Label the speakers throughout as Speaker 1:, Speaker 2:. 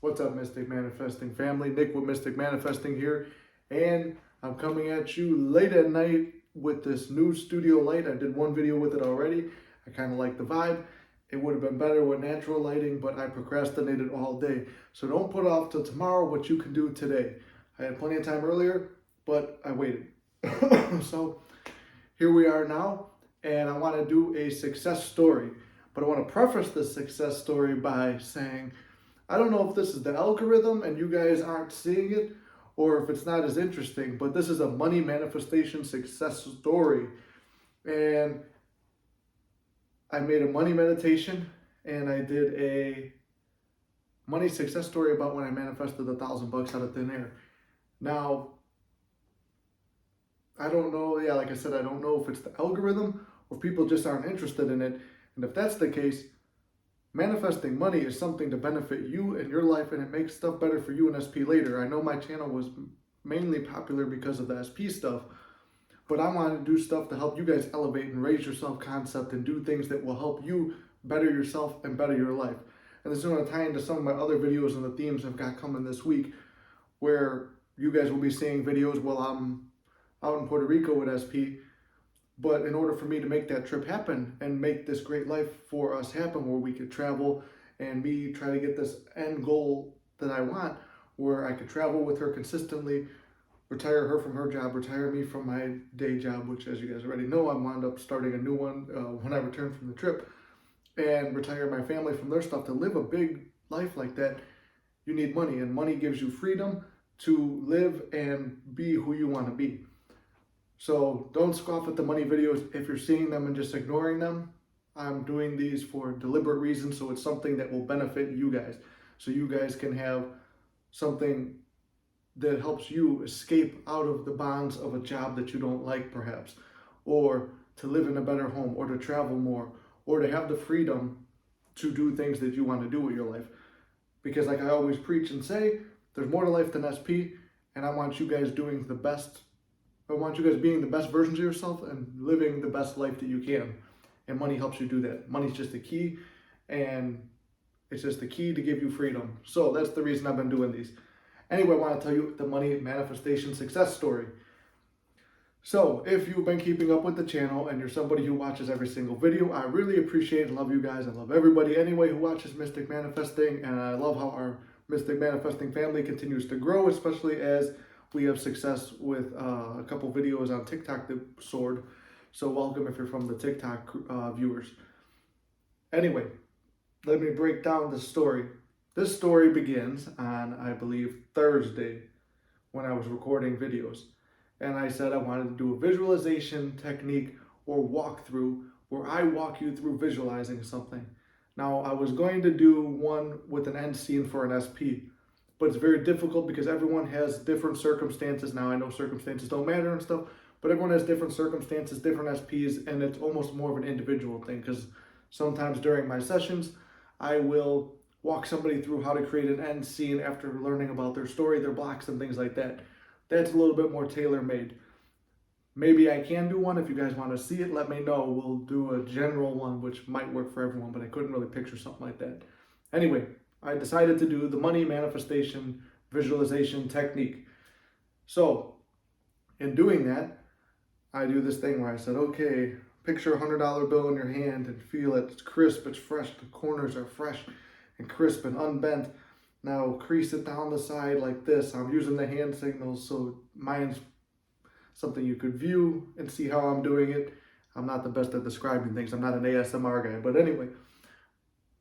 Speaker 1: What's up, Mystic Manifesting family? Nick with Mystic Manifesting here, and I'm coming at you late at night with this new studio light. I did one video with it already. I kind of like the vibe. It would have been better with natural lighting, but I procrastinated all day. So don't put off till tomorrow what you can do today. I had plenty of time earlier, but I waited. So here we are now, and I want to do a success story. But I want to preface this success story by saying, I don't know if this is the algorithm and you guys aren't seeing it, or if it's not as interesting, but this is a money manifestation success story. And I made a money meditation and I did a money success story about when I manifested $1,000 out of thin air. Now, I don't know, like I said, I don't know if it's the algorithm or people just aren't interested in it. And if that's the case, manifesting money is something to benefit you and your life, and it makes stuff better for you and SP later. I know my channel was mainly popular because of the SP stuff, but I want to do stuff to help you guys elevate and raise your self-concept and do things that will help you better yourself and better your life. And this is going to tie into some of my other videos and the themes I've got coming this week, where you guys will be seeing videos while I'm out in Puerto Rico with SP. But in order for me to make that trip happen and make this great life for us happen, where we could travel and me try to get this end goal that I want, where I could travel with her consistently, retire her from her job, retire me from my day job, which, as you guys already know, I wound up starting a new one when I returned from the trip, and retire my family from their stuff. To live a big life like that, you need money, and money gives you freedom to live and be who you want to be. So don't scoff at the money videos if you're seeing them and just ignoring them. I'm doing these for deliberate reasons, so it's something that will benefit you guys. So you guys can have something that helps you escape out of the bonds of a job that you don't like, perhaps, or to live in a better home, or to travel more, or to have the freedom to do things that you want to do with your life. Because like I always preach and say, there's more to life than SP, and I want you guys doing the best. I want you guys being the best versions of yourself and living the best life that you can. And money helps you do that. Money's just the key, and it's just the key to give you freedom. So that's the reason I've been doing these. Anyway, I want to tell you the money manifestation success story. So if you've been keeping up with the channel and you're somebody who watches every single video, I really appreciate and love you guys. I love everybody anyway who watches Mystic Manifesting, and I love how our Mystic Manifesting family continues to grow, especially as we have success with a couple videos on TikTok that soared. So welcome if you're from the TikTok viewers. Anyway, let me break down the story. This story begins on, I believe, Thursday when I was recording videos. And I said I wanted to do a visualization technique or walkthrough where I walk you through visualizing something. Now, I was going to do one with an end scene for an SP, but it's very difficult because everyone has different circumstances. Now, I know circumstances don't matter and stuff, but everyone has different circumstances, different SPs, and it's almost more of an individual thing, because sometimes during my sessions, I will walk somebody through how to create an end scene after learning about their story, their blocks, and things like that. That's a little bit more tailor-made. Maybe I can do one. If you guys want to see it, let me know. We'll do a general one, which might work for everyone, but I couldn't really picture something like that. Anyway, I decided to do the money manifestation visualization technique. So in doing that, I do this thing where I said, okay, picture a $100 bill in your hand and feel it. It's crisp, it's fresh. The corners are fresh and crisp and unbent. Now crease it down the side like this. I'm using the hand signals, so mine's something you could view and see how I'm doing it. I'm not the best at describing things. I'm not an ASMR guy, but anyway,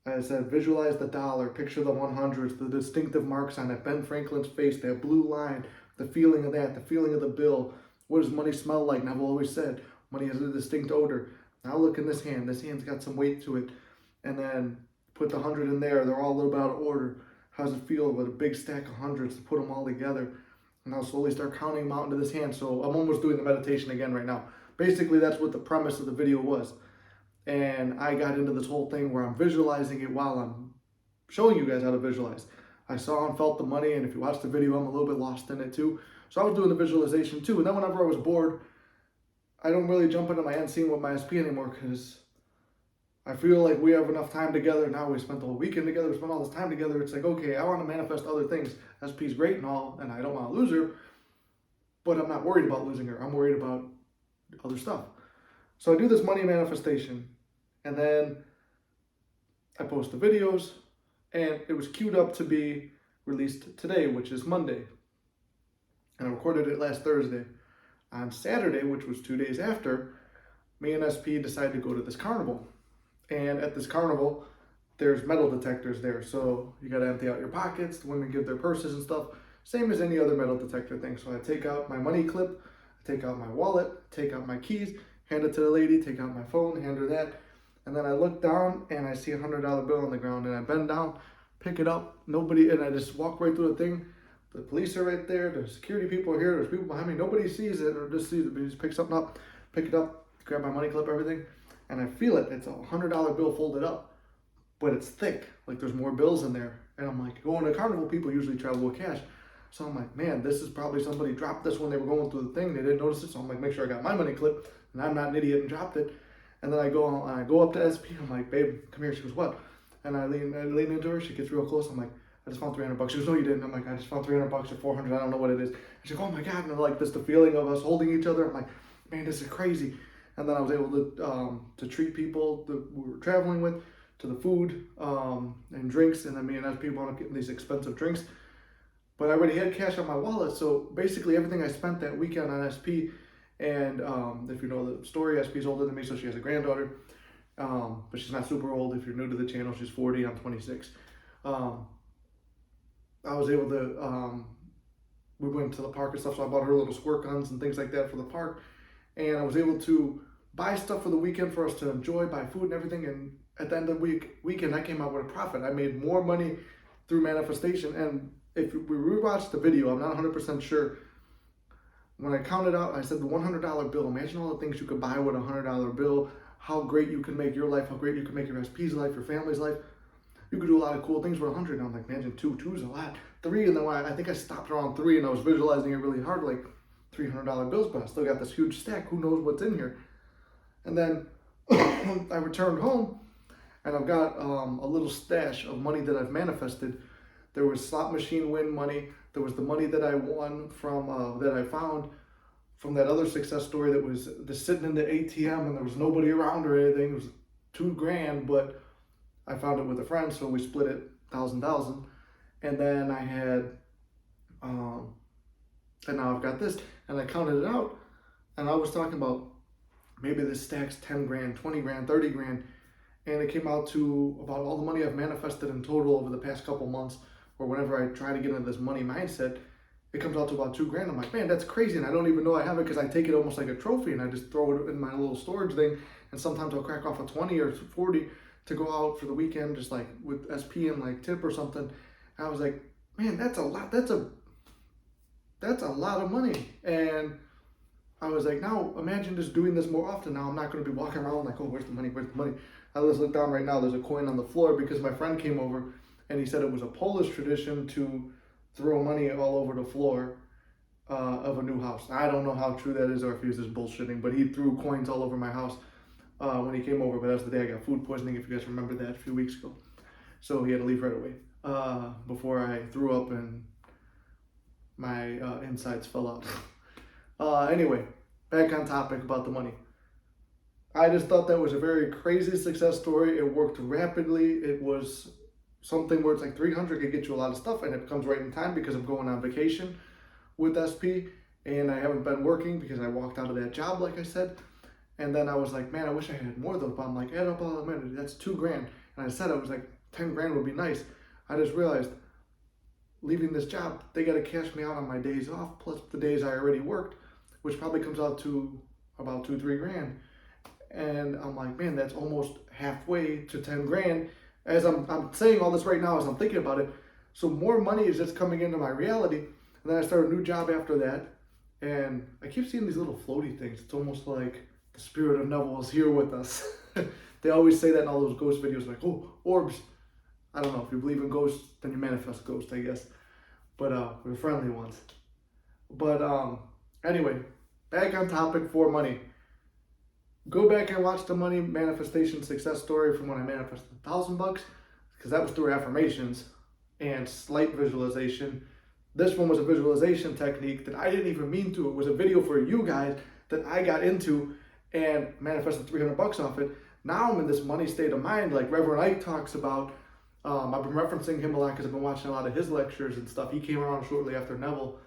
Speaker 1: I said, visualize the dollar, picture the 100s, the distinctive marks on it, Ben Franklin's face, that blue line, the feeling of that, the feeling of the bill. What does money smell like? And I've always said, money has a distinct odor. Now look in this hand. This hand's got some weight to it. And then put the 100 in there. They're all a little bit out of order. How does it feel with a big stack of hundreds to put them all together? And I'll slowly start counting them out into this hand. So I'm almost doing the meditation again right now. Basically, that's what the premise of the video was. And I got into this whole thing where I'm visualizing it while I'm showing you guys how to visualize. I saw and felt the money, and if you watch the video, I'm a little bit lost in it too. So I was doing the visualization too. And then whenever I was bored, I don't really jump into my end scene with my SP anymore, because I feel like we have enough time together. Now we spent the whole weekend together. We spent all this time together. It's like, okay, I want to manifest other things. SP's great and all, and I don't want to lose her, but I'm not worried about losing her. I'm worried about other stuff. So I do this money manifestation, and then I post the videos, and it was queued up to be released today, which is Monday. And I recorded it last Thursday. On Saturday, which was 2 days after, me and SP decided to go to this carnival. And at this carnival, there's metal detectors there. So you got to empty out your pockets. The women give their purses and stuff. Same as any other metal detector thing. So I take out my money clip, I take out my wallet, take out my keys, hand it to the lady, take out my phone, hand her that. And then I look down and I see $100 bill on the ground, and I bend down, pick it up, nobody, and I just walk right through the thing. The police are right there, the security people are here, there's people behind me, nobody sees it or just sees it, but just pick something up, pick it up, grab my money clip, everything, and I feel it. It's a $100 bill folded up, but it's thick, like there's more bills in there. And I'm like, going to carnival, people usually travel with cash. So I'm like, man, this is probably somebody dropped this when they were going through the thing, they didn't notice it, so I'm like, make sure I got my money clip, and I'm not an idiot and dropped it. And then I go up to SP, I'm like, babe, come here. She goes, what? And I lean into her, she gets real close, I'm like, I just found $300. She goes, no, you didn't. I'm like, I just found $300 or 400. I don't know what it is. And she's like, oh my God. And like this, the feeling of us holding each other. I'm like, man, this is crazy. And then I was able to treat people that we were traveling with to the food and drinks. And then me and SP wound up getting these expensive drinks. But I already had cash on my wallet. So basically everything I spent that weekend on SP. And if you know the story, SP's older than me, so she has a granddaughter. But she's not super old. If you're new to the channel, she's 40, I'm 26. I was able to, we went to the park and stuff, so I bought her little squirt guns and things like that for the park. And I was able to buy stuff for the weekend for us to enjoy, buy food and everything. And at the end of the weekend, I came out with a profit. I made more money through manifestation. And if we rewatch the video, I'm not 100% sure. When I counted out, I said the $100 bill, imagine all the things you could buy with a $100 bill, how great you can make your life, how great you can make your SP's life, your family's life. You could do a lot of cool things with 100. And I'm like, imagine two's a lot. 3, and then I think I stopped around 3, and I was visualizing it really hard, like $300 bills, but I still got this huge stack. Who knows what's in here? And then I returned home, and I've got a little stash of money that I've manifested. There was slot machine win money. There was the money that I won from that I found from that other success story that was just sitting in the ATM, and there was nobody around or anything. It was $2,000, but I found it with a friend, so we split it $1,000. And then I had, and now I've got this, and I counted it out, and I was talking about maybe this stack's 10 grand, 20 grand, 30 grand, and it came out to about all the money I've manifested in total over the past couple months, or whenever I try to get into this money mindset, it comes out to about 2 grand. I'm like, man, that's crazy, and I don't even know I have it because I take it almost like a trophy, and I just throw it in my little storage thing, and sometimes I'll crack off a 20 or 40 to go out for the weekend, just like with SP and like tip or something. And I was like, man, that's a lot. That's a lot of money. And I was like, now imagine just doing this more often. Now I'm not going to be walking around like, oh, where's the money? Where's the money? I just look down right now. There's a coin on the floor because my friend came over and he said it was a Polish tradition to throw money all over the floor of a new house. I don't know how true that is or if he was just bullshitting, but he threw coins all over my house when he came over. But that's the day I got food poisoning, if you guys remember that, a few weeks ago. So he had to leave right away before I threw up and my insides fell out. Anyway, back on topic about the money. I just thought that was a very crazy success story. It worked rapidly. It was something where it's like 300 could get you a lot of stuff, and it comes right in time because I'm going on vacation with SP, and I haven't been working because I walked out of that job, like I said. And then I was like, man, I wish I had more of those, but I'm like, add up all the money, that's 2 grand. And I said, I was like, 10 grand would be nice. I just realized, leaving this job, they got to cash me out on my days off, plus the days I already worked, which probably comes out to about 2-3 grand. And I'm like, man, that's almost halfway to 10 grand. As I'm saying all this right now, as I'm thinking about it, so more money is just coming into my reality. And then I start a new job after that, and I keep seeing these little floaty things. It's almost like the spirit of Neville is here with us. They always say that in all those ghost videos, like, oh, orbs. I don't know, if you believe in ghosts, then you manifest ghosts, I guess. But we're friendly ones. But anyway, back on topic for money. Go back and watch the money manifestation success story from when I manifested $1,000, because that was through affirmations and slight visualization. This one was a visualization technique that I didn't even mean to. It was a video for you guys that I got into and manifested $300 off it. Now I'm in this money state of mind, like Reverend Ike talks about. I've been referencing him a lot because I've been watching a lot of his lectures and stuff. He came around shortly after Neville.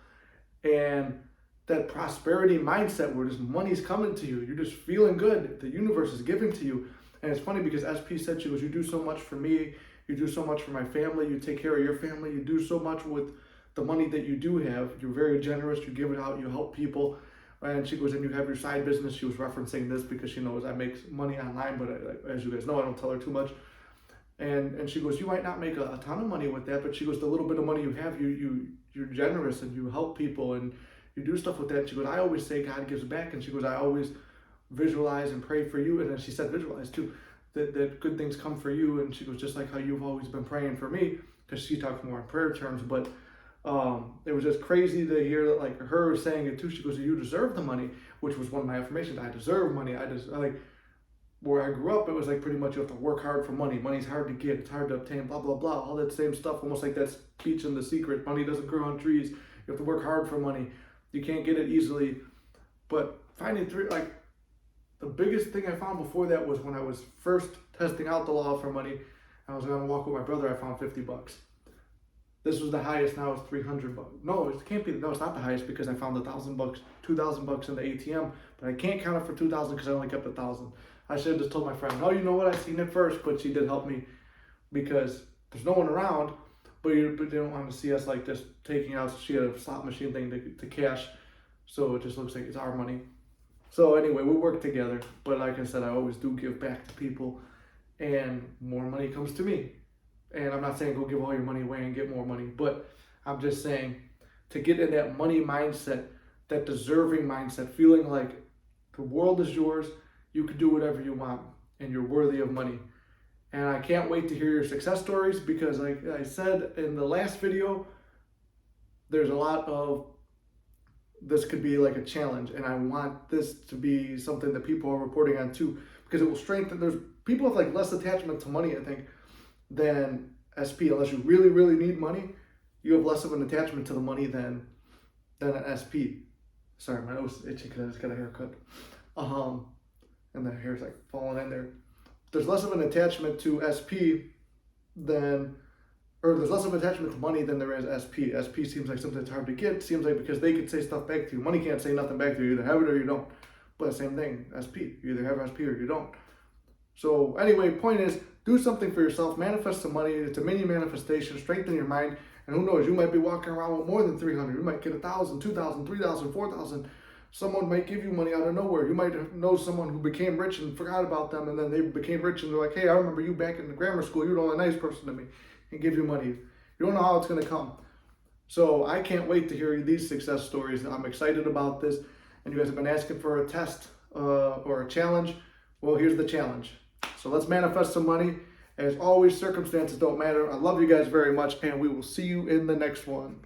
Speaker 1: And that prosperity mindset where just money's coming to you, you're just feeling good, the universe is giving to you. And it's funny because SP said, she goes, you do so much for me, you do so much for my family, you take care of your family, you do so much with the money that you do have, you're very generous, you give it out, you help people. And she goes, and you have your side business. She was referencing this because she knows I make money online, but as you guys know, I don't tell her too much. And she goes, you might not make a ton of money with that, but she goes, the little bit of money you have, you're generous and you help people and you do stuff with that. She goes, I always say God gives back. And she goes, I always visualize and pray for you. And then she said, visualize too, that good things come for you. And she goes, just like how you've always been praying for me, because she talks more in prayer terms. But it was just crazy to hear that, like her saying it too. She goes, you deserve the money, which was one of my affirmations. I deserve money. I like, where I grew up, it was like pretty much you have to work hard for money. Money's hard to get, it's hard to obtain, blah, blah, blah. All that same stuff, almost like that's speech in The Secret. Money doesn't grow on trees. You have to work hard for money. You can't get it easily. But finding the biggest thing I found before that was when I was first testing out the law for money. I was on a walk with my brother, I found $50. This was the highest, now it's $300. No, it can't be, no, it's not the highest because I found $1,000, $2,000 in the ATM, but I can't count it for 2,000 because I only kept 1,000. I should have just told my friend, oh, you know what, I seen it first, but she did help me because there's no one around, but they don't want to see us like just taking out, she had a slot machine thing to cash, so it just looks like it's our money. So anyway, we work together, but like I said, I always do give back to people, and more money comes to me. And I'm not saying go give all your money away and get more money, but I'm just saying to get in that money mindset, that deserving mindset, feeling like the world is yours, you can do whatever you want, and you're worthy of money. And I can't wait to hear your success stories because like I said in the last video, there's a lot of, this could be like a challenge, and I want this to be something that people are reporting on too, because it will strengthen, there's people with like less attachment to money, I think, than SP. Unless you really, really need money, you have less of an attachment to the money than an SP. Sorry, my nose is itchy because I just got a haircut. And the hair's like falling in there. There's less of an attachment to SP than, or there's less of an attachment to money than there is SP. SP seems like something that's hard to get. Seems like because they could say stuff back to you. Money can't say nothing back to you. You either have it or you don't. But same thing, SP. You either have SP or you don't. So anyway, point is, do something for yourself. Manifest some money. It's a mini manifestation. Strengthen your mind. And who knows, you might be walking around with more than 300. You might get 1,000, 2,000, 3,000, 4,000. Someone might give you money out of nowhere. You might know someone who became rich and forgot about them, and then they became rich and they're like, hey, I remember you back in the grammar school. You're the only nice person to me, and give you money. You don't know how it's going to come. So I can't wait to hear these success stories. I'm excited about this. And you guys have been asking for a test or a challenge. Well, here's the challenge. So let's manifest some money. As always, circumstances don't matter. I love you guys very much, and we will see you in the next one.